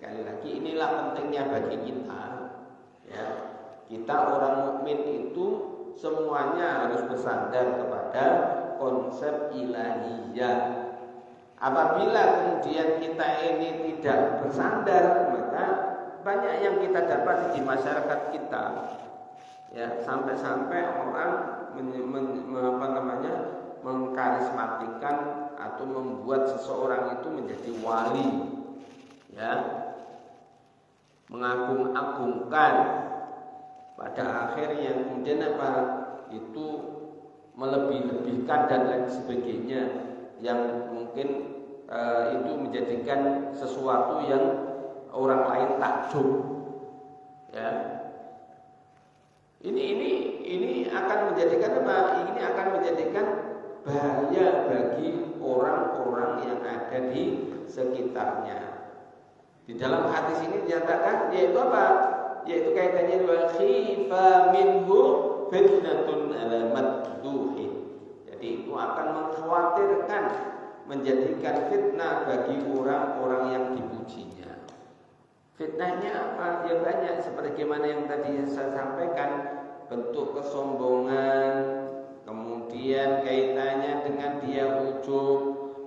sekali lagi inilah pentingnya bagi kita, ya. Kita orang mukmin itu semuanya harus bersandar kepada konsep ilahiyah. Apabila kemudian kita ini tidak bersandar, maka banyak yang kita dapat di masyarakat kita, ya, sampai-sampai orang mengkarismatikan atau membuat seseorang itu menjadi wali, ya, mengagung-agungkan, pada akhirnya kemudian itu melebih-lebihkan dan lain sebagainya, yang mungkin itu menjadikan sesuatu yang orang lain takjub, ya. Ini akan menjadikan apa? Ini akan menjadikan bahaya bagi orang-orang yang ada di sekitarnya. Di dalam hadis ini dinyatakan yaitu apa? Yaitu kaitannya wa khifa minhu fitnatun ala madduhi. Jadi itu akan mengkhawatirkan, menjadikan fitnah bagi orang-orang yang dipujinya. Fitnahnya apa? Ya banyak, sebagaimana yang tadi saya sampaikan, bentuk kesombongan, kemudian kaitannya dengan dia ujub,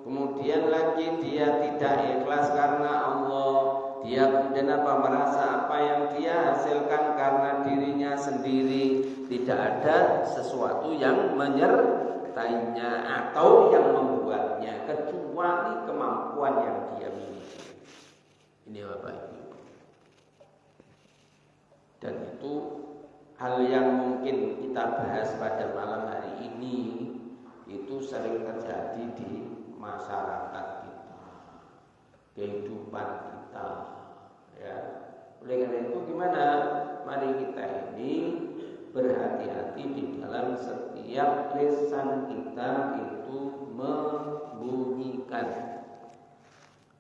kemudian lagi dia tidak ikhlas karena Allah, dia kemudian merasa apa yang dia hasilkan karena dirinya sendiri, tidak ada sesuatu yang menyertainya atau yang membuatnya, kecuali kemampuan yang dia miliki. Ini Bapak Ibu. Dan itu hal yang mungkin kita bahas pada malam hari ini, itu sering terjadi di masyarakat kita, kehidupan kita, ya. Oleh karena itu gimana? Mari kita ini berhati-hati di dalam setiap lisan kita itu membunyikan,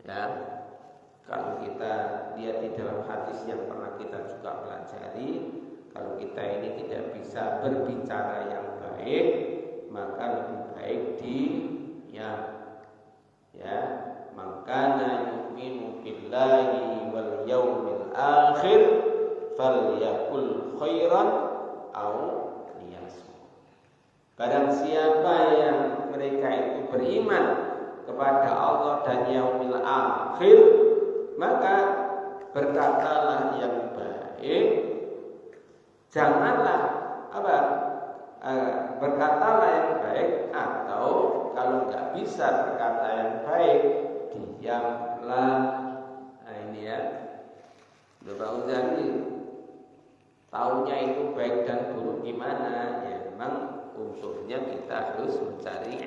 ya. Kalau kita lihat di dalam hadis yang pernah kita juga pelajari, kalau kita ini tidak bisa berbicara yang baik, maka lebih baik diam, ya. Maka yu'minu billahi wal yaumil akhir falyakul khairan aw liyasmut. Barang siapa yang mereka itu beriman kepada Allah dan yaumil akhir, maka berkatalah yang baik, janganlah berkatalah yang baik, atau kalau nggak bisa berkata yang baik, diamlah. Nah ini ya, Bapak Uzani tahunya itu baik dan buruk gimana? Ya memang unsurnya kita harus mencari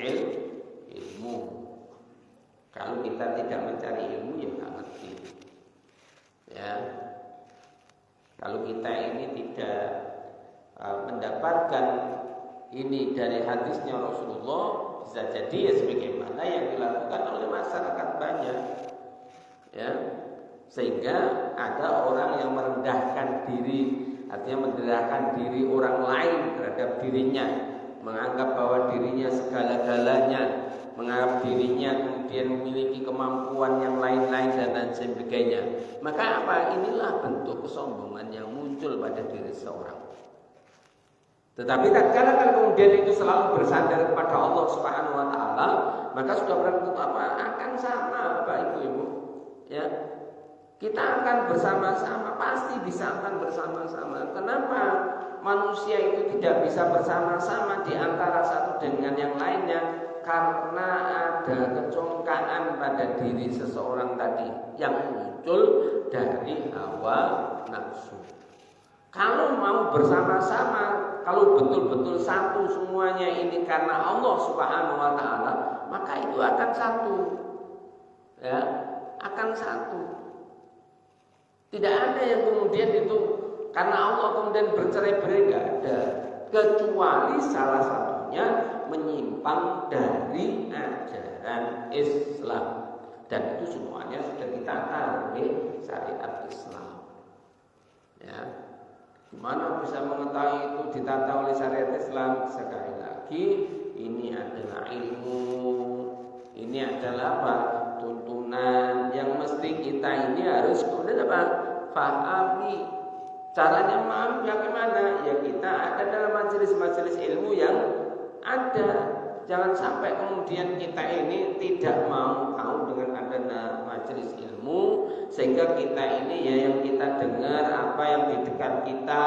ilmu. Kalau kita tidak mencari ilmu, ya nggak ngerti, ya. Kalau kita ini tidak mendapatkan ini dari hadisnya Rasulullah, bisa jadi ya sebagaimana yang dilakukan oleh masyarakat banyak, ya. Sehingga ada orang yang merendahkan diri, artinya merendahkan diri orang lain terhadap dirinya, menganggap bahwa dirinya segala-galanya, menganggap dirinya kemudian memiliki kemampuan yang lain-lain dan lain sebagainya. Maka apa? Inilah bentuk kesombongan yang muncul pada diri seorang. Tetapi tatkala kemudian itu selalu bersandar kepada Allah Subhanahu wa taala, maka sudah berarti apa? Akan sama Bapak Ibu, ya. Kita akan bersama-sama, pasti bisa akan bersama-sama. Kenapa manusia itu tidak bisa bersama-sama di antara satu dengan yang lainnya? Karena ada kecongkaan pada diri seseorang tadi yang muncul dari hawa nafsu. Kalau mau bersama-sama, kalau betul-betul satu semuanya ini karena Allah Subhanahu wa taala, maka itu akan satu. Ya, akan satu. Tidak ada yang kemudian itu karena Allah kemudian bercerai-berai, enggak ada, kecuali salah satunya menyimpang dari ajaran Islam, dan itu semuanya sudah ditata oleh syariat Islam, ya. Gimana bisa mengetahui itu ditata oleh syariat Islam? Sekali lagi, ini adalah ilmu, ini adalah apa? tuntunan yang mesti kita ini harus kemudian apa? Fahami. Caranya memahami bagaimana? Ya kita ada dalam majelis-majelis ilmu yang ada. Jangan sampai kemudian kita ini tidak mau tahu dengan adanya majelis ilmu, sehingga kita ini ya yang kita dengar apa yang di dekat kita,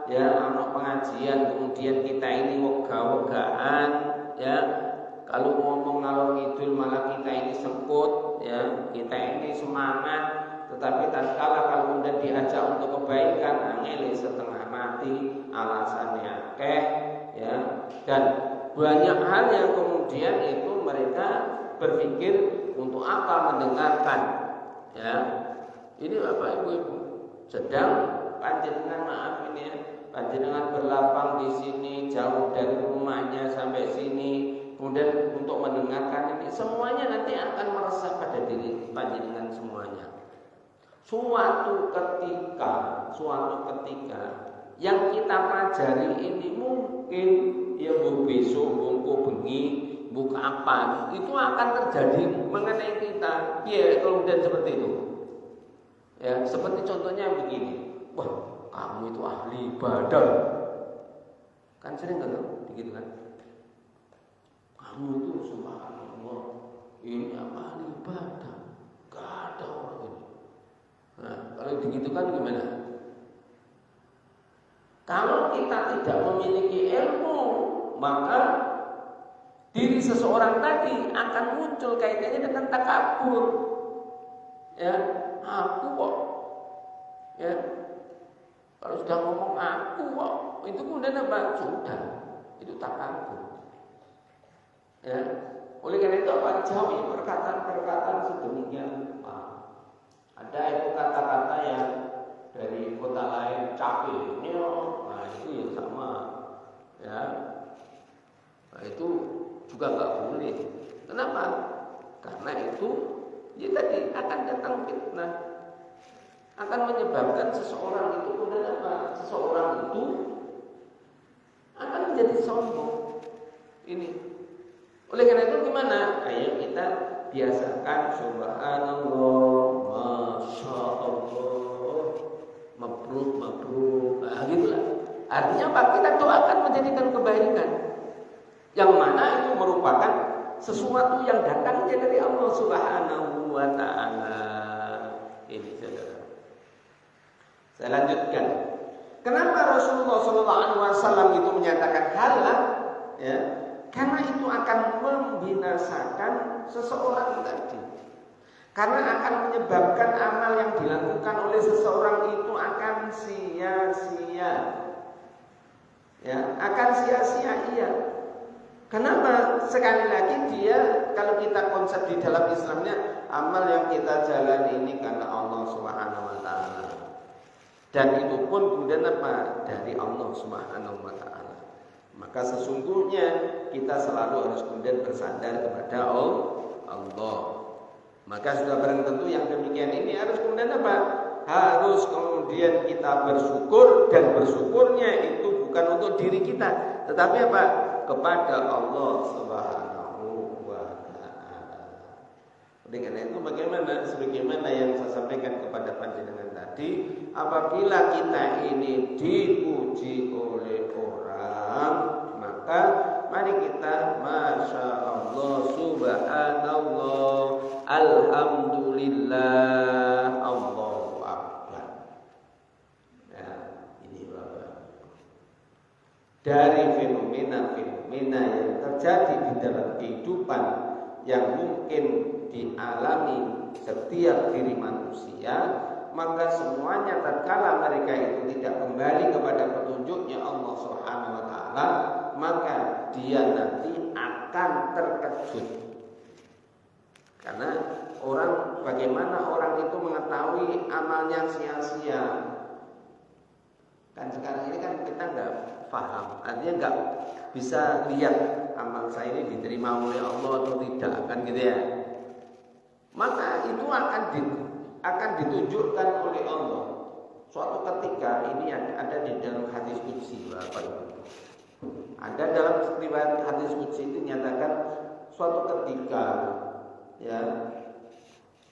ya anak pengajian kemudian kita ini wegah-wegahan, ya kalau ngomong ngalor ngidul malah kita ini sengkut, ya kita ini semangat, tetapi tatkala kalau kemudian diajak untuk kebaikan angel setengah mati, alasannya akeh, ya dan banyak hal yang kemudian itu mereka berpikir untuk apa mendengarkan, ya ini Bapak Ibu sedang panjenengan maaf ini ya, panjenengan berlapang di sini jauh dari rumahnya sampai sini, kemudian untuk mendengarkan ini semuanya nanti akan meresap pada diri panjenengan semuanya. Suatu ketika yang kita pelajari ini mungkin ya besok, bongko bengi, buka apa itu akan terjadi mengenai kita. Ya kemudian seperti itu. Ya seperti contohnya begini. Wah kamu itu ahli ibadah. Kan sering kan begitu kan? Kamu itu subhanallah ini apa ahli ibadah? Gak ada orang ini. Nah kalau begitu kan gimana? Kalau kita tidak memiliki ilmu, maka diri seseorang tadi akan muncul kaitannya dengan takabur. Ya, aku kok. Ya, kalau sudah ngomong aku kok, itu kemudian apa? Sudah, itu takabur. Ya, oleh karena itu apa? Jauhi perkataan-perkataan sedemikian rupa. Ada itu kata-kata yang dari kota lain capek, nah itu yang sama, ya, nah itu juga nggak boleh. Kenapa? Karena itu ya tadi akan datang fitnah, akan menyebabkan seseorang itu kemudian apa? Seseorang itu akan menjadi sombong. Ini. Oleh karena itu gimana? Ayo kita biasakan subhanallah, masya Allah, mabruk, nah gitulah. Artinya apa? Kita doakan menjadikan kebaikan, yang mana itu merupakan sesuatu yang datangnya dari Allah Subhanahu wa Ta'ala. Ini saudara. Saya lanjutkan. Kenapa Rasulullah SAW itu menyatakan halal? Ya, karena itu akan membinasakan seseorang tadi. Karena akan menyebabkan amal yang dilakukan oleh seseorang itu akan sia-sia. Ya, akan sia-sia iya. Kenapa? Sekali lagi dia, kalau kita konsep di dalam Islamnya, amal yang kita jalani ini karena Allah Subhanahu wa Ta'ala. Dan itu pun kemudian apa? Dari Allah Subhanahu wa Ta'ala. Maka sesungguhnya kita selalu harus kemudian bersandar kepada Allah. Maka sudah barang tentu yang demikian ini harus kemudian apa? Harus kemudian kita bersyukur, dan bersyukurnya itu bukan untuk diri kita, tetapi apa? Kepada Allah Subhanahu wa Ta'ala. Dengan itu bagaimana? Sebagaimana yang saya sampaikan kepada panjenengan tadi, apabila kita ini dipuji oleh orang, maka mari kita masya Allah, subhanallah, alhamdulillah, Allahu akbar. Ya, ini Bapak. Dari fenomena-fenomena yang terjadi di dalam kehidupan yang mungkin dialami setiap diri manusia, maka semuanya tatkala mereka itu tidak kembali kepada petunjuknya Allah Subhanahu wa Ta'ala, maka dia nanti akan terkejut. Karena bagaimana orang itu mengetahui amalnya sia-sia? Kan sekarang ini kan kita nggak paham, artinya nggak bisa lihat amal saya ini diterima oleh Allah atau tidak, kan gitu ya. Maka itu akan ditunjukkan oleh Allah. Suatu ketika ini ada di dalam hadis qudsi, Bapak Ibu. Ada dalam riwayat hadis qudsi itu dinyatakan suatu ketika, ya,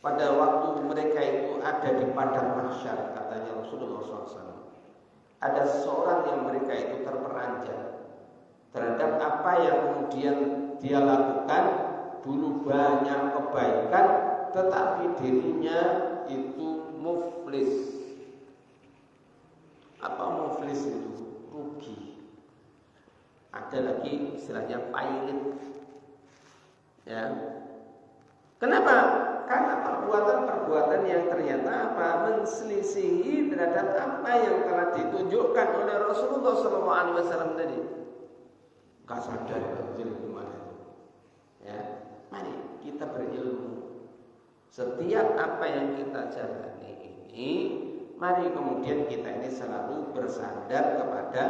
pada waktu mereka itu ada di padang mahsyar, katanya Rasulullah SAW, ada seseorang yang mereka itu terperanjat terhadap apa yang kemudian dia lakukan. Dulu banyak kebaikan, tetapi dirinya itu muflis. Apa muflis itu? Rugi. Ada lagi istilahnya pailit. Ya. Kenapa? Karena perbuatan-perbuatan yang ternyata apa? Menselisihi terhadap apa yang telah ditunjukkan oleh Rasulullah SAW tadi. Gak sadar berilmu mana itu. Ya, mari kita berilmu. Setiap apa yang kita jalani ini, mari kemudian kita ini selalu bersandar kepada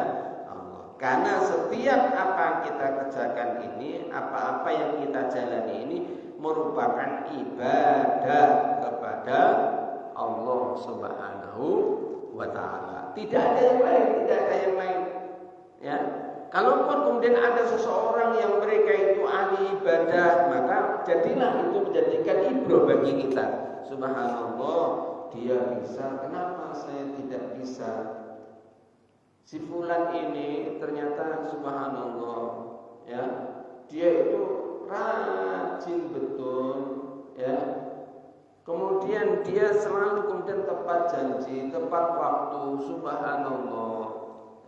Allah. Karena setiap apa yang kita kerjakan ini, apa-apa yang kita jalani ini merupakan ibadah kepada Allah Subhanahu wa taala. Tidak ada yang lain, tidak ada yang lain. Ya. Kalaupun kemudian ada seseorang yang mereka itu ahli ibadah, maka jadilah itu menjadikan ibrah bagi kita. Subhanallah, dia bisa, kenapa saya tidak bisa? Si fulan ini ternyata subhanallah, ya, dia itu rajin betul, ya. Kemudian dia selalu kemudian tepat janji, tepat waktu, subhanallah,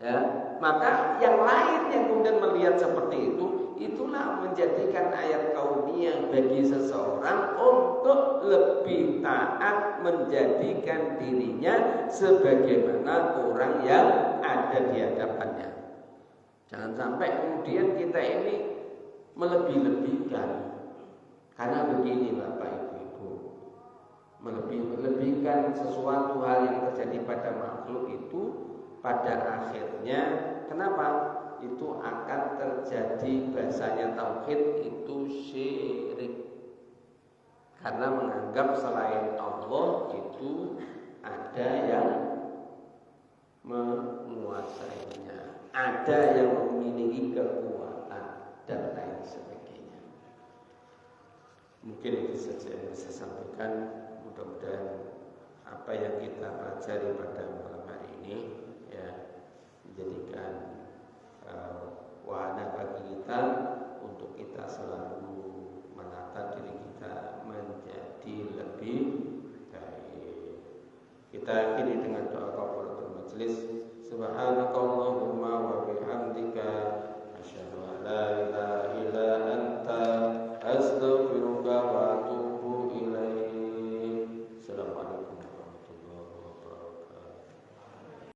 ya. Maka yang lain yang kemudian melihat seperti itu, itulah menjadikan ayat kauniyah bagi seseorang untuk lebih taat menjadikan dirinya sebagaimana orang yang ada di hadapannya. Jangan sampai kemudian kita ini melebih-lebihkan. Karena begini Bapak Ibu, melebih-lebihkan sesuatu hal yang terjadi pada makhluk itu pada akhirnya, kenapa? Itu akan terjadi, bahasanya tauhid itu syirik. Karena menganggap selain Allah itu ada yang menguasainya, ada yang memiliki kekuatan dan lain sebagainya. Mungkin itu saja yang saya sampaikan. Mudah-mudahan apa yang kita pelajari pada malam hari ini menjadikan wahana bagi kita untuk kita selalu menata diri kita menjadi lebih baik. Kita akhiri dengan doa kafaratul majelis. Subhanakallahumma